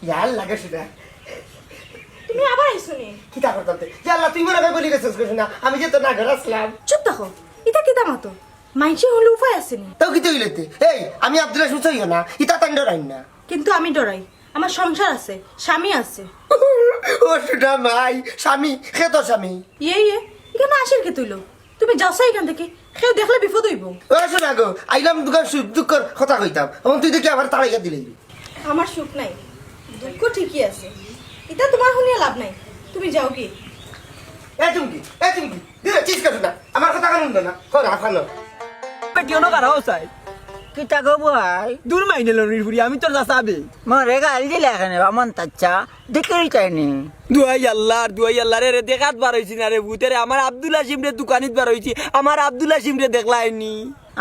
ইয়ার লাগে সেটা তুমি আবার আইছো নি? কি তা করতে আল্লাহ তুই মনে বলি গেছিস না আমি যে তো না ঘর আসলাম চুপ থাকো, এটা কি দামাতো? মাইনসে হলে উপায় আসেনি। তাও কি তুই লেতে এই আমি আব্দুল্লাহ সুচাইও না ইতা তাই ডরাই না কিন্তু আমি ডরাই, আমার সংসার আছে, স্বামী আছে। ও সুটা মাই স্বামী খে তোর স্বামী ইয়ে এখানে আসের কে তুইলো? তুমি যাচ্ছা এখান থেকে, কেউ দেখলে বিপদ হইব। ও শোনা গো আইলাম দোকান সুখ দুঃখর কথা কইতাম এবং তুই দেখি আবার তাড়াইয়া দিলি আমার সুখ নাই, দুঃখ ঠিকই আছে, এটা তোমার শুনিয়ে লাভ নাই। তুমি যাও কি? এ চুমকি দিলে চিজ কাটু না আমার কথা কানুন না কর আফানো পেটিওনো কারাও চাই কিতা গো ভাই দূর মাইনে লনির ফুরি আমি তোর যাসাবে মরে গাল দিলে এখানে আমন তাচ্চা দেখেই চাইনি দুয়াই আল্লাহ রে দেখাত বার হইছি না রে ভূতেরে আমার আব্দুল হাসিম রে দোকানিত বার হইছি আমার আব্দুল হাসিম রে দেখলাইনি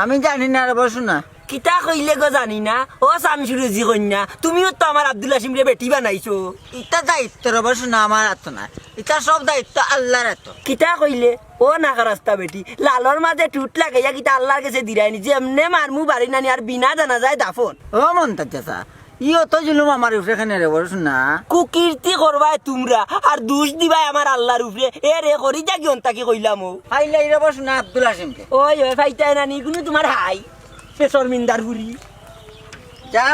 আমি জানি না রে বসু না কিতা কইলে গো জানি না ও শামসুরে জি কন্যা তুমিও তো আমার আব্দুল হাসিম রে বেটি বানাইছো ইটা দায়িত্ব রে বসু না আমার হাত না ইটা সব দায়িত্ব আল্লাহর হাত কিতা কইলে ও নাকা রাস্তা বেটি লালর মাঝে টুট লাগাইয়া কিতা আল্লাহর কাছে দিরাইনি যে এমনে মারমু বাড়ি নানি আর বিনা জানা যায় দাফন ও মন তাচ্চা ইও তো জুলুম আমার উপরে এখানে রে বসু না কুকীর্তি করবাই তোমরা আর দোষ দিবাই আমার আল্লাহর উপরে এ রে করি যাকি অন্তাকি কইলাম ও ফাইলাই রে বসু না আব্দুল হাসিমকে ওই ফাইতাই নানি কোনো তোমার হাই পেশর মিন্দার বুড়ি যা